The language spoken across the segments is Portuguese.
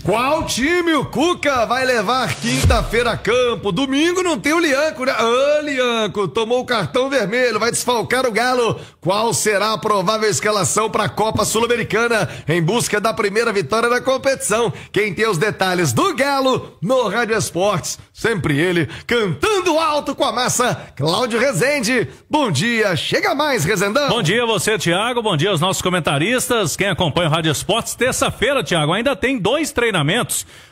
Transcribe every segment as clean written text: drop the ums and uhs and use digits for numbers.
Qual time o Cuca vai levar quinta-feira a campo? Domingo não tem o Lianco, né? Lianco, tomou o cartão vermelho, vai desfalcar o Galo. Qual será a provável escalação para a Copa Sul-Americana em busca da primeira vitória da competição? Quem tem os detalhes do Galo no Rádio Esportes, sempre ele, cantando alto com a massa, Cláudio Rezende. Bom dia, chega mais, Rezendão. Bom dia a você, Thiago, bom dia aos nossos comentaristas, quem acompanha o Rádio Esportes. Terça-feira, Thiago, ainda tem 2 treinamentos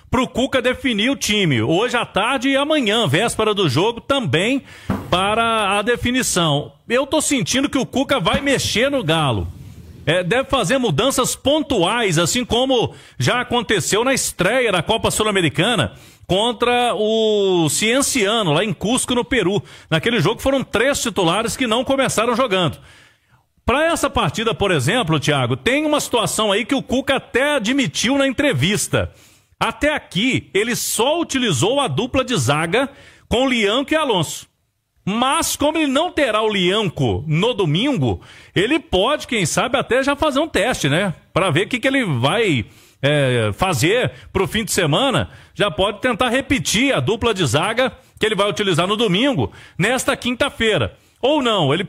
pro Cuca definir o time, hoje à tarde e amanhã, véspera do jogo, também para a definição. Eu tô sentindo que o Cuca vai mexer no Galo. Deve fazer mudanças pontuais, assim como já aconteceu na estreia da Copa Sul-Americana contra o Cienciano, lá em Cusco, no Peru. Naquele jogo foram 3 titulares que não começaram jogando. Para essa partida, por exemplo, Thiago, tem uma situação aí que o Cuca até admitiu na entrevista. Até aqui, ele só utilizou a dupla de zaga com Lianco e Alonso. Mas, como ele não terá o Lianco no domingo, ele pode, quem sabe, até já fazer um teste, né? Para ver o que ele vai fazer pro fim de semana. Já pode tentar repetir a dupla de zaga que ele vai utilizar no domingo, nesta quinta-feira. Ou não, ele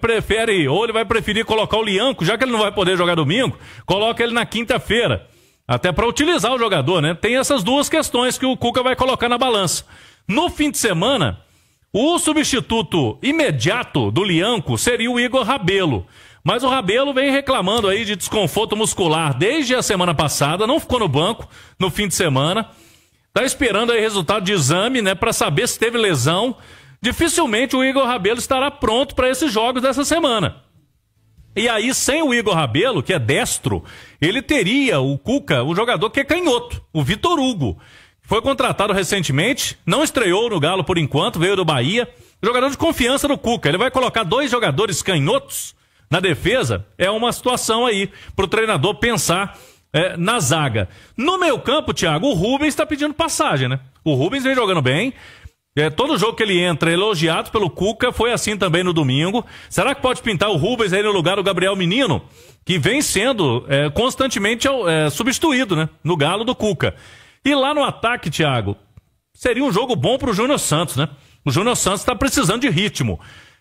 vai preferir colocar o Lianco, já que ele não vai poder jogar domingo, coloca ele na quinta-feira. Até para utilizar o jogador, né? Tem essas duas questões que o Cuca vai colocar na balança. No fim de semana, o substituto imediato do Lianco seria o Igor Rabelo. Mas o Rabelo vem reclamando aí de desconforto muscular desde a semana passada, não ficou no banco no fim de semana. Tá esperando aí resultado de exame, né, para saber se teve lesão. Dificilmente o Igor Rabelo estará pronto para esses jogos dessa semana. E aí, sem o Igor Rabelo, que é destro, ele teria, o Cuca, o jogador que é canhoto, o Vitor Hugo. Foi contratado recentemente, não estreou no Galo por enquanto, veio do Bahia. Jogador de confiança do Cuca. Ele vai colocar 2 jogadores canhotos na defesa. É uma situação aí para o treinador pensar na zaga. No meio campo, Thiago, o Rubens está pedindo passagem, né? O Rubens vem jogando bem. Todo jogo que ele entra elogiado pelo Cuca, foi assim também no domingo. Será que pode pintar o Rubens aí no lugar do Gabriel Menino, que vem sendo constantemente substituído, né, no Galo do Cuca? E lá no ataque, Thiago, seria um jogo bom pro Júnior Santos, né? O Júnior Santos está precisando de ritmo.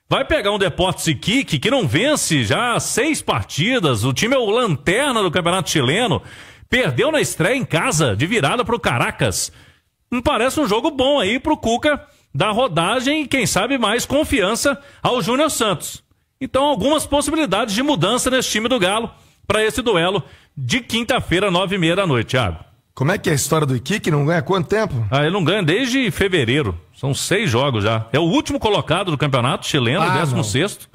Vai pegar um Deportes Iquique que não vence já 6 partidas, o time é o lanterna do Campeonato Chileno, perdeu na estreia em casa, de virada pro Caracas. Me parece um jogo bom aí pro Cuca dar rodagem e, quem sabe, mais confiança ao Júnior Santos. Então, algumas possibilidades de mudança nesse time do Galo para esse duelo de quinta-feira, 9h30 da noite, Thiago. Como é que é a história do Iquique? Não ganha há quanto tempo? Ele não ganha desde fevereiro. São 6 jogos já. É o último colocado do campeonato chileno, 16º.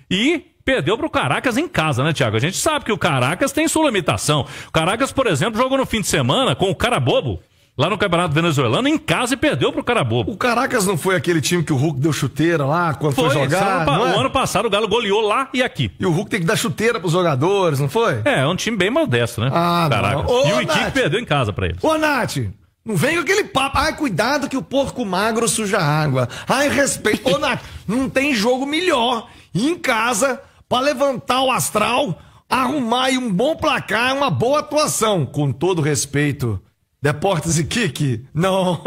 E perdeu pro Caracas em casa, né, Thiago? A gente sabe que o Caracas tem sua limitação. O Caracas, por exemplo, jogou no fim de semana com o Carabobo, lá no Campeonato Venezuelano, em casa, e perdeu pro Carabobo. O Caracas não foi aquele time que o Hulk deu chuteira lá quando foi jogar? O ano passado o Galo goleou lá e aqui. E o Hulk tem que dar chuteira pros jogadores, não foi? É um time bem modesto, né? Caracas. E o Iquique perdeu em casa pra eles. Ô, Nath, não vem com aquele papo. Ai, cuidado que o porco magro suja água. Ai, respeito. Ô, Nath, não tem jogo melhor em casa pra levantar o astral, arrumar aí um bom placar, uma boa atuação. Com todo respeito, Deportes Iquique? Não.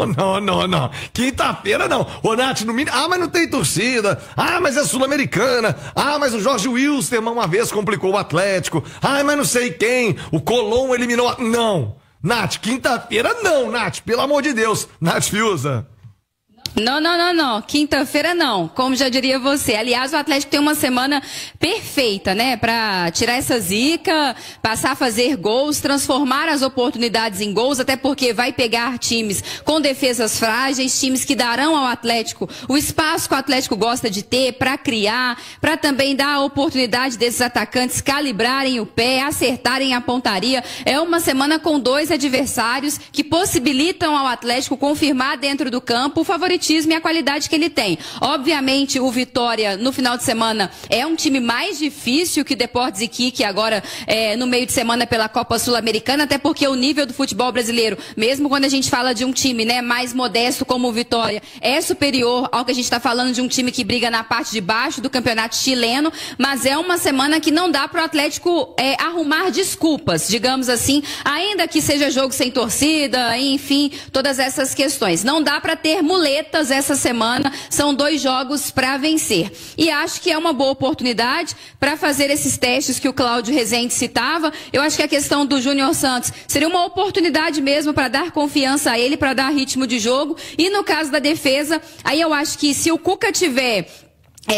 Quinta-feira não. Ô, Nath, no mínimo. Mas não tem torcida. Mas é Sul-Americana. mas o Jorge Wilstermann uma vez complicou o Atlético. Mas não sei quem. O Colón eliminou. Não. Nath, quinta-feira não, Nath. Pelo amor de Deus. Nath Fiuza. Não. Quinta-feira não, como já diria você. Aliás, o Atlético tem uma semana perfeita, né? Pra tirar essa zica, passar a fazer gols, transformar as oportunidades em gols, até porque vai pegar times com defesas frágeis, times que darão ao Atlético o espaço que o Atlético gosta de ter pra criar, pra também dar a oportunidade desses atacantes calibrarem o pé, acertarem a pontaria. É uma semana com 2 adversários que possibilitam ao Atlético confirmar dentro do campo o favoritismo favoritismo e a qualidade que ele tem. Obviamente, o Vitória, no final de semana, é um time mais difícil que o Deportes Iquique, agora no meio de semana pela Copa Sul-Americana, até porque o nível do futebol brasileiro, mesmo quando a gente fala de um time, né, mais modesto como o Vitória, é superior ao que a gente está falando de um time que briga na parte de baixo do campeonato chileno, mas é uma semana que não dá para o Atlético arrumar desculpas, digamos assim, ainda que seja jogo sem torcida, enfim, todas essas questões. Não dá para ter muletas essa semana, são 2 jogos para vencer. E acho que é uma boa oportunidade para fazer esses testes que o Cláudio Rezende citava. Eu acho que a questão do Júnior Santos seria uma oportunidade mesmo para dar confiança a ele, para dar ritmo de jogo. E no caso da defesa, aí eu acho que se o Cuca tiver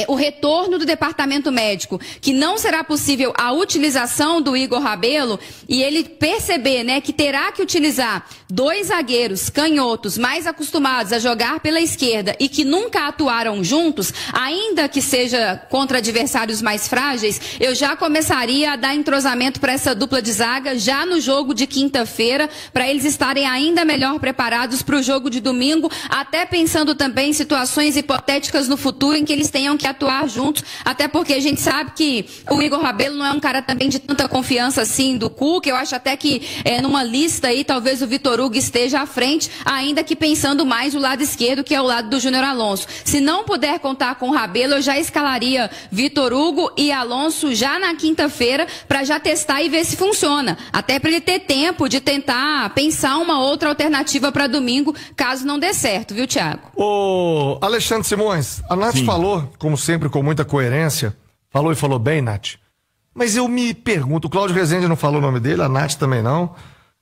o retorno do departamento médico, que não será possível a utilização do Igor Rabelo, e ele perceber, né, que terá que utilizar 2 zagueiros canhotos mais acostumados a jogar pela esquerda e que nunca atuaram juntos, ainda que seja contra adversários mais frágeis, eu já começaria a dar entrosamento para essa dupla de zaga já no jogo de quinta-feira, para eles estarem ainda melhor preparados para o jogo de domingo, até pensando também em situações hipotéticas no futuro em que eles tenham que atuar juntos, até porque a gente sabe que o Igor Rabelo não é um cara também de tanta confiança assim do Cuca. Eu acho até que numa lista aí talvez o Vitor Hugo esteja à frente, ainda que pensando mais o lado esquerdo, que é o lado do Júnior Alonso. Se não puder contar com o Rabelo, eu já escalaria Vitor Hugo e Alonso já na quinta-feira para já testar e ver se funciona, até para ele ter tempo de tentar pensar uma outra alternativa para domingo, caso não dê certo, viu, Thiago? Ô, Alexandre Simões, a Nath falou, como sempre, com muita coerência, falou e falou bem, Nath. Mas eu me pergunto, o Cláudio Rezende não falou o nome dele, a Nath também não.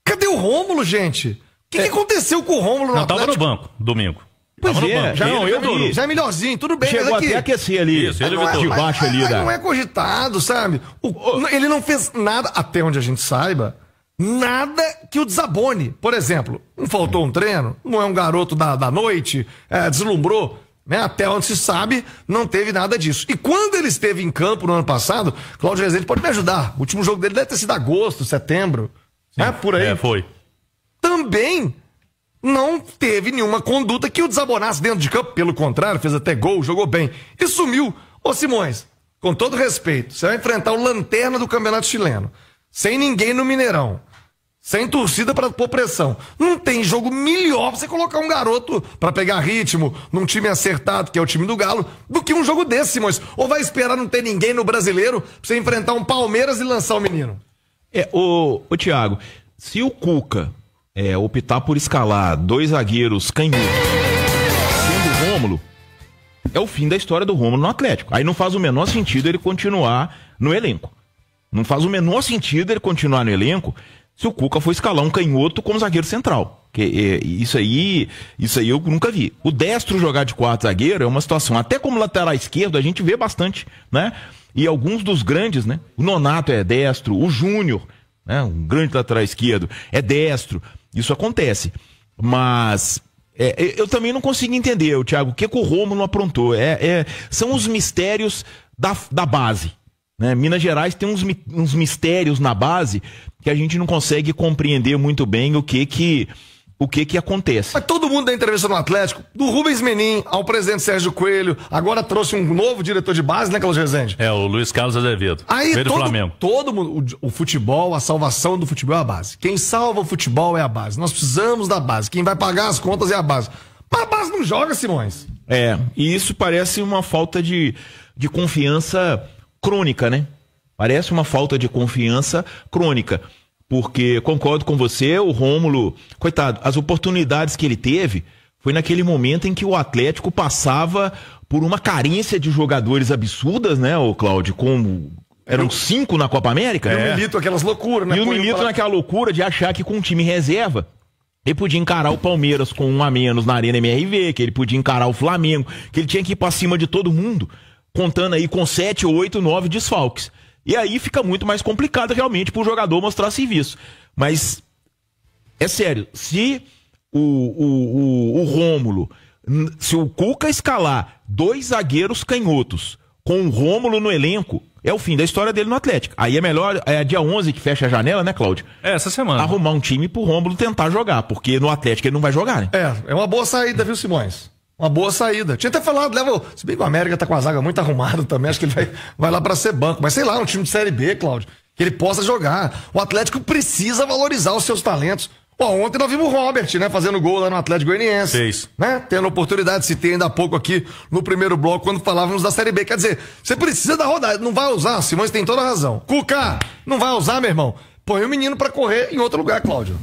Cadê o Rômulo, gente? O que aconteceu com o Rômulo no Atlético? Não, tava no banco, domingo. Pois é, já, não, eu vi. Já é melhorzinho, tudo bem. Chegou mas até a aquecer ali, isso, ele de baixo ali. Não é cogitado, sabe? Ele não fez nada, até onde a gente saiba, nada que o desabone. Por exemplo, não faltou um treino, não é um garoto da noite, deslumbrou. Né? Até onde se sabe, não teve nada disso. E quando ele esteve em campo no ano passado, Cláudio Rezende pode me ajudar. O último jogo dele deve ter sido agosto, setembro. Né? Por aí. Foi. Também não teve nenhuma conduta que o desabonasse dentro de campo. Pelo contrário, fez até gol, jogou bem. E sumiu. Ô Simões, com todo respeito, você vai enfrentar o lanterna do campeonato chileno. Sem ninguém no Mineirão. Sem torcida para pôr pressão. Não tem jogo melhor pra você colocar um garoto para pegar ritmo num time acertado, que é o time do Galo, do que um jogo desse, Simões. Ou vai esperar não ter ninguém no Brasileiro pra você enfrentar um Palmeiras e lançar o menino? Ô Thiago, se o Cuca optar por escalar 2 zagueiros canhotos, sendo o Rômulo, é o fim da história do Rômulo no Atlético. Aí não faz o menor sentido ele continuar no elenco. Não faz o menor sentido ele continuar no elenco se o Cuca for escalar um canhoto como zagueiro central. Isso aí eu nunca vi. O destro jogar de 4 zagueiro é uma situação, até como lateral esquerdo a gente vê bastante, né? E alguns dos grandes, né? O Nonato é destro, o Júnior, né? Um grande lateral esquerdo, é destro. Isso acontece. Mas eu também não consigo entender, Thiago, o que o Rômulo aprontou. São os mistérios da base. Né? Minas Gerais tem uns mistérios na base que a gente não consegue compreender muito bem o que acontece. Mas todo mundo da entrevista no Atlético, do Rubens Menin ao presidente Sérgio Coelho, agora trouxe um novo diretor de base, né, Cláudio Rezende? O Luiz Carlos Azevedo. Aí do Flamengo. Todo mundo, o futebol, a salvação do futebol é a base. Quem salva o futebol é a base. Nós precisamos da base. Quem vai pagar as contas é a base. Mas a base não joga, Simões. E isso parece uma falta de confiança crônica, né? Parece uma falta de confiança crônica, porque concordo com você, o Rômulo, coitado, as oportunidades que ele teve foi naquele momento em que o Atlético passava por uma carência de jogadores absurdas, né, o Cláudio, como eram 5 na Copa América. E o Milito, aquelas loucuras, né? E o Milito naquela loucura de achar que com um time reserva ele podia encarar o Palmeiras com 1 a menos na Arena MRV, que ele podia encarar o Flamengo, que ele tinha que ir pra cima de todo mundo, contando aí com 7, 8, 9 desfalques. E aí fica muito mais complicado realmente pro jogador mostrar serviço. Mas, é sério, se o Rômulo, se o Cuca escalar 2 zagueiros canhotos com o Rômulo no elenco, é o fim da história dele no Atlético. Aí é melhor, dia 11 que fecha a janela, né, Cláudio? Essa semana. Arrumar um time pro Rômulo tentar jogar, porque no Atlético ele não vai jogar, né? É uma boa saída, viu, Simões? Uma boa saída. Tinha até falado, se bem que o América tá com a zaga muito arrumada também, acho que ele vai lá pra ser banco. Mas sei lá, um time de Série B, Cláudio, que ele possa jogar. O Atlético precisa valorizar os seus talentos. Ontem nós vimos o Robert, né, fazendo gol lá no Atlético Goianiense. Fez. Né? Tendo oportunidade, citei ainda há pouco aqui no primeiro bloco, quando falávamos da Série B. Quer dizer, você precisa da rodada, não vai usar, Simões tem toda a razão. Cuca, não vai usar, meu irmão? Põe o menino pra correr em outro lugar, Cláudio.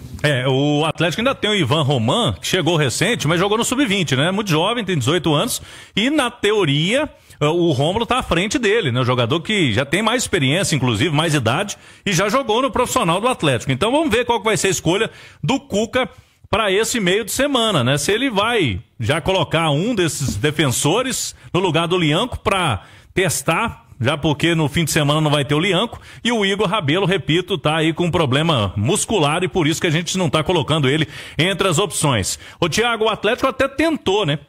O Atlético ainda tem o Ivan Roman, que chegou recente, mas jogou no Sub-20, né? Muito jovem, tem 18 anos. E na teoria, o Rômulo tá à frente dele, né? O jogador que já tem mais experiência, inclusive, mais idade, e já jogou no profissional do Atlético. Então vamos ver qual que vai ser a escolha do Cuca para esse meio de semana, né? Se ele vai já colocar um desses defensores no lugar do Lianco para testar, já porque no fim de semana não vai ter o Lianco, e o Igor Rabelo, repito, tá aí com um problema muscular e por isso que a gente não tá colocando ele entre as opções. Ô Thiago, o Atlético até tentou, né?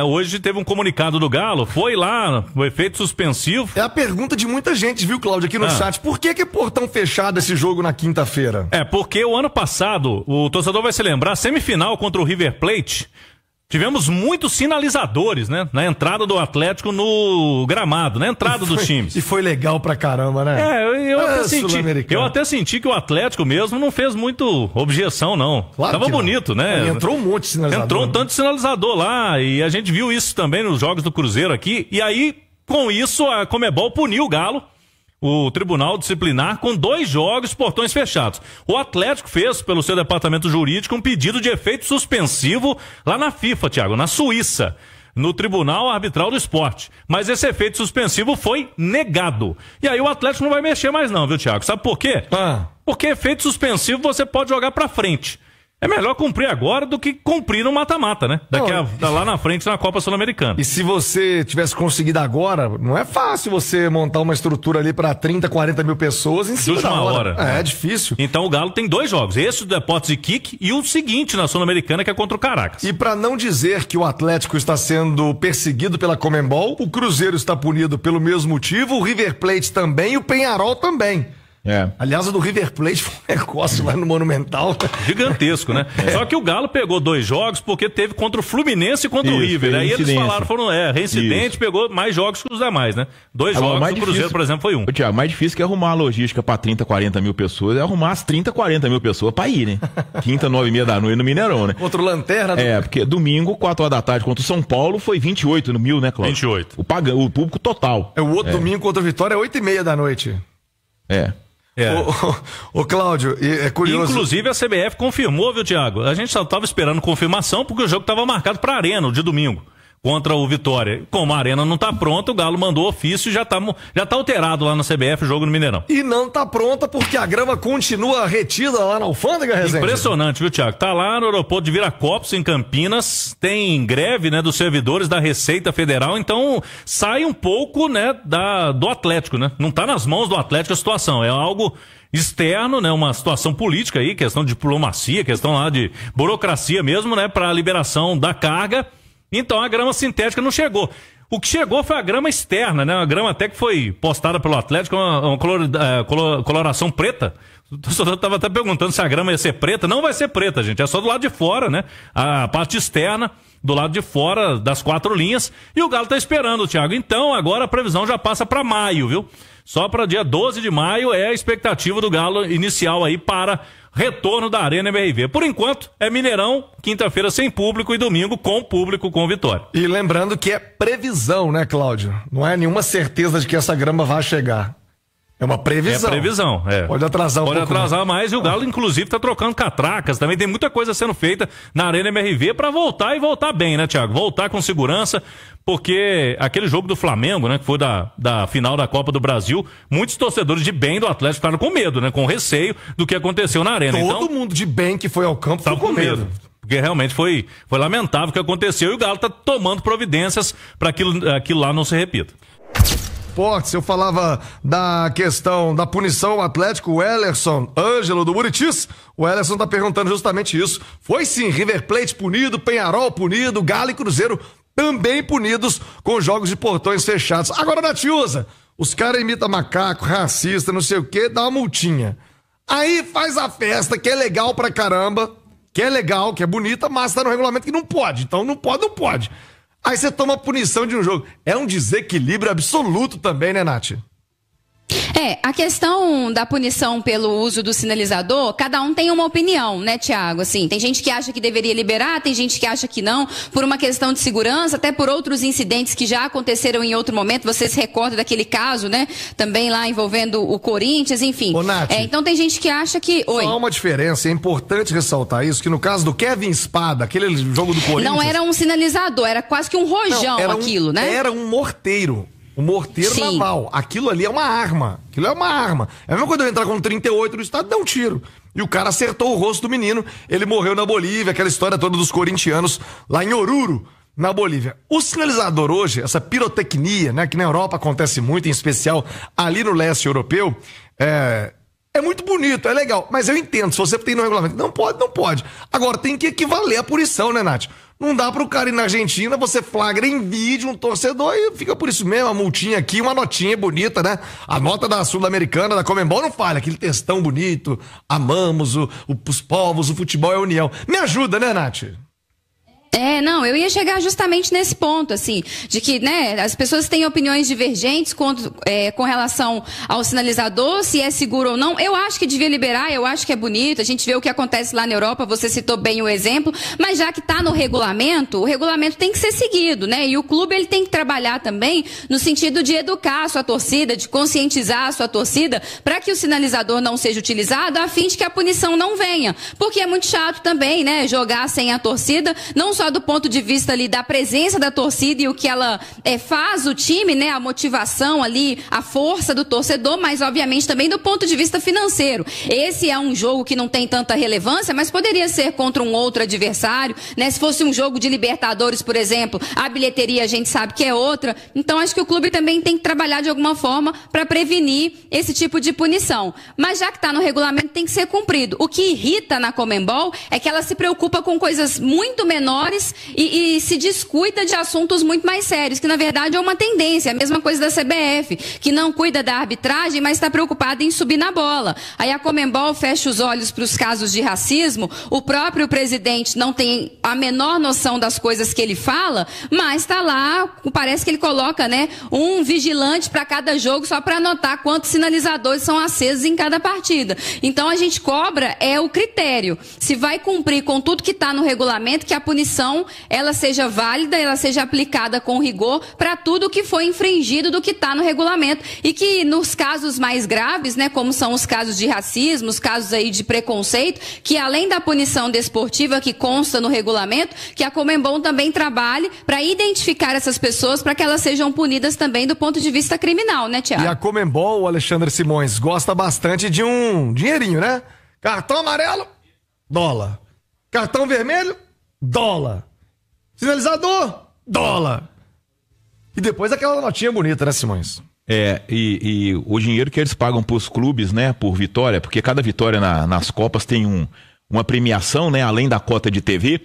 Hoje teve um comunicado do Galo, foi lá, o efeito suspensivo. É a pergunta de muita gente, viu, Cláudio, aqui no chat. Por que é portão fechado esse jogo na quinta-feira? Porque o ano passado, o torcedor vai se lembrar, semifinal contra o River Plate, tivemos muitos sinalizadores, né? Na entrada do Atlético no gramado, na entrada dos times. E foi legal pra caramba, né? Eu até senti que o Atlético mesmo não fez muito objeção, não. Claro Tava bonito, não. né? Entrou um monte de sinalizador. Entrou um tanto de sinalizador lá, e a gente viu isso também nos jogos do Cruzeiro aqui, e aí, com isso, a Conmebol puniu o Galo, o Tribunal Disciplinar, com 2 jogos, portões fechados. O Atlético fez, pelo seu departamento jurídico, um pedido de efeito suspensivo lá na FIFA, Thiago, na Suíça, no Tribunal Arbitral do Esporte. Mas esse efeito suspensivo foi negado. E aí o Atlético não vai mexer mais não, viu, Thiago? Sabe por quê? Porque efeito suspensivo você pode jogar pra frente. É melhor cumprir agora do que cumprir no mata-mata, né? Lá na frente na Copa Sul-Americana. E se você tivesse conseguido agora, não é fácil você montar uma estrutura ali para 30, 40 mil pessoas em cima da hora. É difícil. Então o Galo tem 2 jogos, esse do Deportes e Kick e o seguinte na Sul-Americana, que é contra o Caracas. E para não dizer que o Atlético está sendo perseguido pela Conmebol, o Cruzeiro está punido pelo mesmo motivo, o River Plate também e o Peñarol também. Aliás, o do River Plate foi um negócio lá no Monumental. Gigantesco, né? Só que o Galo pegou 2 jogos porque teve contra o Fluminense e contra o River. Aí eles falaram, reincidente, pegou mais jogos que os demais, né? 2 jogos do Cruzeiro, por exemplo, foi um. Thiago, mais difícil que arrumar a logística pra 30, 40 mil pessoas é arrumar as 30, 40 mil pessoas pra ir, né? Quinta, 9h30 da noite no Mineirão, né? Contra o Lanterna. Porque domingo, 4 horas da tarde, contra o São Paulo, foi 28 mil, né, Cláudio? 28. O público total. O outro domingo contra o Vitória é 8h30 da noite. Ô Cláudio, é curioso. Inclusive a CBF confirmou, viu, Thiago? A gente só estava esperando confirmação porque o jogo estava marcado para Arena, de domingo, contra o Vitória. Como a Arena não está pronta, o Galo mandou ofício e já tá alterado lá na CBF o jogo no Mineirão. E não está pronta porque a grama continua retida lá na Alfândega, Rezende. Impressionante, viu, Thiago? Tá lá no aeroporto de Viracopos, em Campinas, tem greve, né, dos servidores da Receita Federal, então sai um pouco, né, do Atlético, né? Não tá nas mãos do Atlético a situação, é algo externo, né, uma situação política aí, questão de diplomacia, questão lá de burocracia mesmo, né, para a liberação da carga. Então a grama sintética não chegou. O que chegou foi a grama externa, né? A grama até que foi postada pelo Atlético, uma coloração preta. O torcedor estava até perguntando se a grama ia ser preta. Não vai ser preta, gente. É só do lado de fora, né? A parte externa, do lado de fora das 4 linhas. E o Galo está esperando, Thiago. Então agora a previsão já passa para maio, viu? Só para dia 12 de maio é a expectativa do Galo inicial aí para retorno da Arena MRV. Por enquanto, é Mineirão, quinta-feira sem público e domingo com público, com Vitória. E lembrando que é previsão, né, Cláudio? Não é nenhuma certeza de que essa grama vai chegar. É uma previsão. É previsão, é. Pode atrasar um pouco. Pode atrasar mais e o Galo, inclusive, tá trocando catracas. Também tem muita coisa sendo feita na Arena MRV para voltar e voltar bem, né, Thiago? Voltar com segurança, porque aquele jogo do Flamengo, né, que foi da final da Copa do Brasil, muitos torcedores de bem do Atlético ficaram com medo, né, com receio do que aconteceu na Arena. Todo mundo de bem que foi ao campo ficou com medo. Porque realmente foi lamentável o que aconteceu e o Galo tá tomando providências para aquilo lá não se repita. Esportes, eu falava da questão da punição ao Atlético, o Ellerson Ângelo do Buritis, o Ellerson tá perguntando justamente isso. Foi sim, River Plate punido, Peñarol punido, Galo e Cruzeiro também punidos com jogos de portões fechados. Agora, Natiusa, os caras imitam macaco, racista, não sei o que, dá uma multinha. Aí faz a festa, que é legal pra caramba, que é legal, que é bonita, mas tá no regulamento que não pode. Então não pode. Aí você toma punição de um jogo. É um desequilíbrio absoluto também, né, Nath? A questão da punição pelo uso do sinalizador, cada um tem uma opinião, né, Thiago? Assim, tem gente que acha que deveria liberar, tem gente que acha que não, por uma questão de segurança, até por outros incidentes que já aconteceram em outro momento. Você se recorda daquele caso, né? Também lá envolvendo o Corinthians, enfim. Ô, Nath, então tem gente que acha que... Oi. Só há uma diferença, é importante ressaltar isso, que no caso do Kevin Espada, aquele jogo do Corinthians... Não era um sinalizador, era quase que um rojão aquilo, né? Era um morteiro. Um morteiro naval. Aquilo ali é uma arma. Aquilo é uma arma. É a mesma coisa de eu entrar com 38 no estado e dar um tiro. E o cara acertou o rosto do menino. Ele morreu na Bolívia, aquela história toda dos corintianos lá em Oruro, na Bolívia. O sinalizador hoje, essa pirotecnia, né, que na Europa acontece muito, em especial ali no leste europeu, é muito bonito, é legal. Mas eu entendo, se você tem no regulamento, não pode. Agora, tem que equivaler a punição, né, Nath? Não dá pro cara ir na Argentina, você flagra em vídeo um torcedor e fica por isso mesmo, uma multinha aqui, uma notinha bonita, né? A nota da Sul-Americana, da Conmebol, não falha, aquele textão bonito, amamos os povos, o futebol é a união. Me ajuda, né, Nath? Não, eu ia chegar justamente nesse ponto, assim, de que, né, as pessoas têm opiniões divergentes com relação ao sinalizador, se é seguro ou não. Eu acho que devia liberar, eu acho que é bonito, a gente vê o que acontece lá na Europa, você citou bem o exemplo, mas já que está no regulamento, o regulamento tem que ser seguido, né, e o clube ele tem que trabalhar também no sentido de educar a sua torcida, de conscientizar a sua torcida, para que o sinalizador não seja utilizado, a fim de que a punição não venha, porque é muito chato também, né, jogar sem a torcida, não só do ponto de vista ali da presença da torcida e o que ela faz o time, né, a motivação ali, a força do torcedor, mas obviamente também do ponto de vista financeiro. Esse é um jogo que não tem tanta relevância, mas poderia ser contra um outro adversário, né? Se fosse um jogo de Libertadores, por exemplo, a bilheteria a gente sabe que é outra. Então acho que o clube também tem que trabalhar de alguma forma para prevenir esse tipo de punição. Mas já que está no regulamento, tem que ser cumprido. O que irrita na Conmebol é que ela se preocupa com coisas muito menores e se descuida de assuntos muito mais sérios, que na verdade é uma tendência, a mesma coisa da CBF, que não cuida da arbitragem, mas está preocupada em subir na bola. Aí a Conmebol fecha os olhos para os casos de racismo, o próprio presidente não tem a menor noção das coisas que ele fala, mas está lá, parece que ele coloca, né, um vigilante para cada jogo só para anotar quantos sinalizadores são acesos em cada partida. Então a gente cobra o critério, se vai cumprir com tudo que está no regulamento, que a punição ela seja válida, ela seja aplicada com rigor para tudo que foi infringido do que está no regulamento e que nos casos mais graves, né, como são os casos de racismo, os casos aí de preconceito, que além da punição desportiva que consta no regulamento, que a Conmebol também trabalhe para identificar essas pessoas para que elas sejam punidas também do ponto de vista criminal, né, Thiago? E a Conmebol, o Alexandre Simões, gosta bastante de um dinheirinho, né? Cartão amarelo, dólar. Cartão vermelho, dólar. Sinalizador, dólar. E depois aquela notinha bonita, né, Simões? E o dinheiro que eles pagam pros clubes, né, por vitória, porque cada vitória nas Copas tem uma premiação, né, além da cota de TV,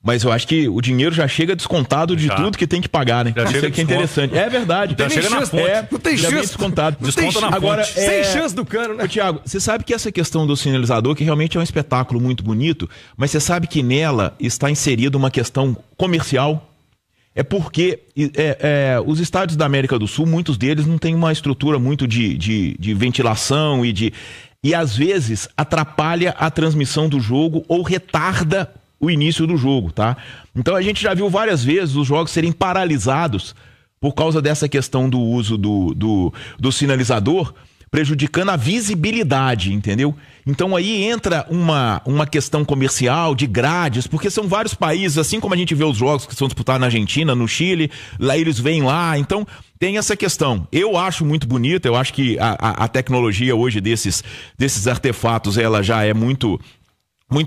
mas eu acho que o dinheiro já chega descontado de tudo que tem que pagar, né? Isso aqui é interessante. É verdade. Já chega na fonte. Não tem chance. Descontado. Desconta na agora, fonte. Sem chance do cano, né? Ô, Thiago, você sabe que essa questão do sinalizador, que realmente é um espetáculo muito bonito, mas você sabe que nela está inserida uma questão comercial? É porque os estádios da América do Sul, muitos deles não têm uma estrutura muito de ventilação e às vezes atrapalha a transmissão do jogo ou retarda o início do jogo, tá? Então a gente já viu várias vezes os jogos serem paralisados por causa dessa questão do uso do sinalizador, prejudicando a visibilidade, entendeu? Então aí entra uma questão comercial de grades, porque são vários países, assim como a gente vê os jogos que são disputados na Argentina, no Chile, lá eles vêm lá, então tem essa questão. Eu acho muito bonita, eu acho que a tecnologia hoje desses artefatos, ela já é muito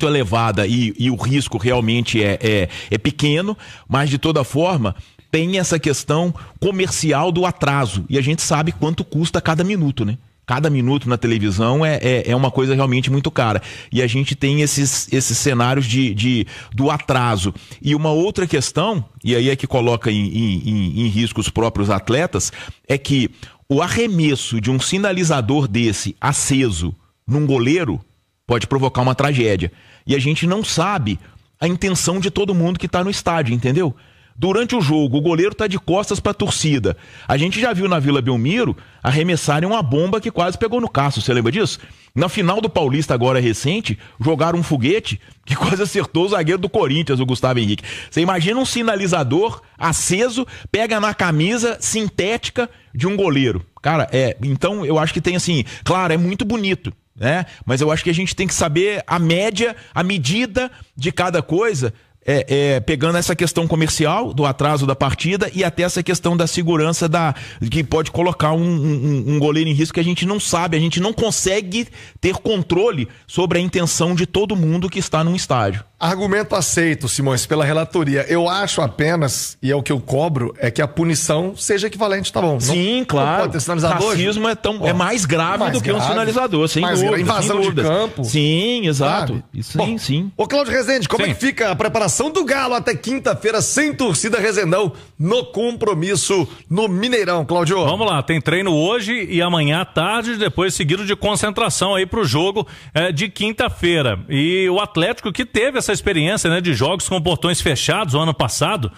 elevada e o risco realmente é pequeno, mas de toda forma tem essa questão comercial do atraso e a gente sabe quanto custa cada minuto, né? Cada minuto na televisão é uma coisa realmente muito cara. E a gente tem esses cenários do atraso. E uma outra questão, e aí é que coloca em risco os próprios atletas, é que o arremesso de um sinalizador desse aceso num goleiro pode provocar uma tragédia. E a gente não sabe a intenção de todo mundo que está no estádio, entendeu? Durante o jogo, o goleiro tá de costas pra torcida. A gente já viu na Vila Belmiro arremessarem uma bomba que quase pegou no Cássio, você lembra disso? Na final do Paulista, agora recente, jogaram um foguete que quase acertou o zagueiro do Corinthians, o Gustavo Henrique. Você imagina um sinalizador aceso, pega na camisa sintética de um goleiro. Cara, então eu acho que tem assim, claro, é muito bonito, né? Mas eu acho que a gente tem que saber a média, a medida de cada coisa, pegando essa questão comercial do atraso da partida e até essa questão da segurança que pode colocar um goleiro em risco que a gente não sabe, a gente não consegue ter controle sobre a intenção de todo mundo que está num estádio. Argumento aceito, Simões, pela relatoria. Eu acho apenas, e é o que eu cobro, é que a punição seja equivalente, tá bom? Sim, claro. Não pode ter sinalizador. Racismo é mais grave do que um sinalizador, sem dúvida. Invasão de campo. Sim, exato. Sabe? Isso, bom, sim. Ô, Cláudio Rezende, como é que fica a preparação do Galo até quinta-feira sem torcida Rezendão no compromisso no Mineirão, Cláudio? Vamos lá, tem treino hoje e amanhã à tarde, depois seguido de concentração aí pro jogo de quinta-feira. E o Atlético que teve essa experiência, né, de jogos com portões fechados o ano passado,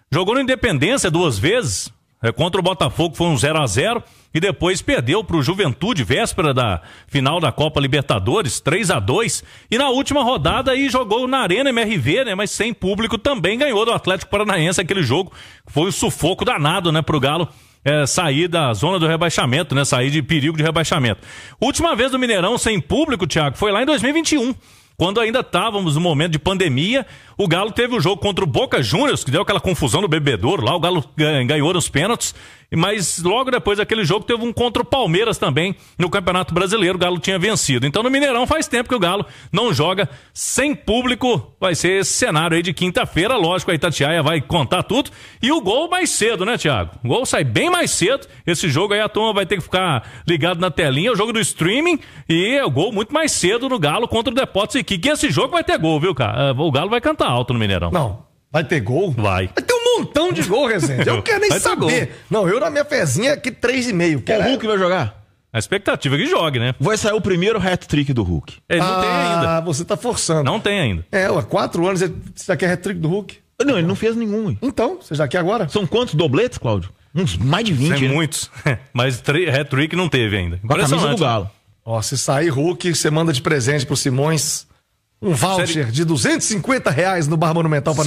jogou no Independência 2 vezes, contra o Botafogo foi um 0-0 e depois perdeu pro Juventude, véspera da final da Copa Libertadores, 3-2, e na última rodada aí jogou na Arena MRV, né, mas sem público, também ganhou do Atlético Paranaense aquele jogo, foi um sufoco danado, né, pro Galo sair da zona do rebaixamento, né, sair de perigo de rebaixamento. Última vez do Mineirão sem público, Thiago, foi lá em 2021. Quando ainda estávamos no momento de pandemia, o Galo teve o jogo contra o Boca Juniors, que deu aquela confusão no Bebedouro, lá o Galo ganhou nos pênaltis, mas logo depois daquele jogo teve um contra o Palmeiras também, no Campeonato Brasileiro, o Galo tinha vencido. Então no Mineirão faz tempo que o Galo não joga sem público, vai ser esse cenário aí de quinta-feira, lógico, a Itatiaia vai contar tudo, e o gol mais cedo, né, Thiago? O gol sai bem mais cedo, esse jogo aí a turma vai ter que ficar ligado na telinha, o jogo do streaming, e é o gol muito mais cedo no Galo contra o Deportes Iquique, que esse jogo vai ter gol, viu, cara? O Galo vai cantar alto no Mineirão. Não, vai ter gol? Vai. Vai ter um montão de gol, Rezende. Eu não quero nem saber. Não, eu na minha fezinha aqui 3,5. O Hulk vai jogar? A expectativa é que jogue, né? Vai sair o primeiro hat-trick do Hulk. Ele não tem ainda. Você tá forçando. Não tem ainda. Há 4 anos você já quer hat-trick do Hulk? Não, ele não fez nenhum. Então, você já quer agora? São quantos dobletes, Cláudio? Uns mais de 20, Tem né? muitos. Mas hat-trick não teve ainda. Com a camisa do Galo. Ó, se sair Hulk, você manda de presente pro Simões um voucher de R$250 no Bar Monumental para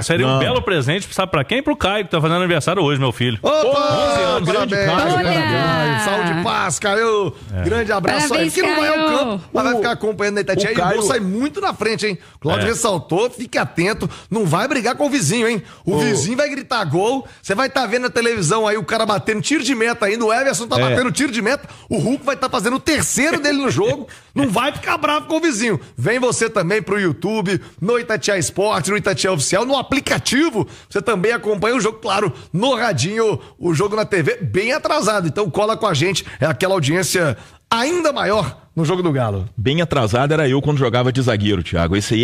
seria um belo presente, sabe pra quem? Pro Caio, que tá fazendo aniversário hoje, meu filho. Opa! 11 anos. Parabéns, parabéns. Saúde e paz, Caio. Grande abraço aí. Que não vai ao campo, mas vai ficar acompanhando a Itatiaia. E o gol sai muito na frente, hein? Cláudio ressaltou, fique atento, não vai brigar com o vizinho, hein? O vizinho vai gritar gol, você vai estar vendo na televisão aí o cara batendo tiro de meta ainda, o Everson tá batendo tiro de meta, o Hulk vai estar fazendo o terceiro dele no jogo, não vai ficar bravo com o vizinho. Vem você também pro YouTube, no Itatiaia Esportes, no Itatiaia Oficial, no aplicativo, você também acompanha o jogo, claro, no radinho, o jogo na TV bem atrasado, então cola com a gente, é aquela audiência ainda maior no jogo do Galo. Bem atrasado era eu quando jogava de zagueiro, Thiago, esse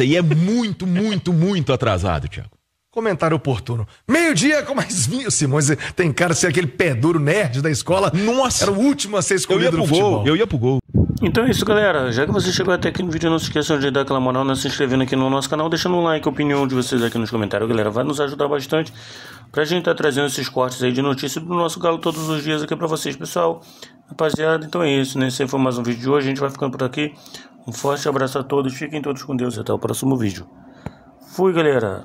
aí é muito, muito, muito atrasado, Thiago. Comentário oportuno. Meio-dia com mais vinho, Simões. Tem cara de ser aquele pé duro nerd da escola. Nossa! Era o último a ser escolhido no futebol. Eu ia pro gol. Então é isso, galera. Já que você chegou até aqui no vídeo, não se esqueçam de dar aquela moral, se inscrevendo aqui no nosso canal, deixando um like, a opinião de vocês aqui nos comentários, galera. Vai nos ajudar bastante pra gente estar trazendo esses cortes aí de notícias do nosso Galo todos os dias aqui pra vocês, pessoal. Rapaziada, então é isso, né? Esse foi mais um vídeo de hoje. A gente vai ficando por aqui. Um forte abraço a todos. Fiquem todos com Deus e até o próximo vídeo. Fui, galera.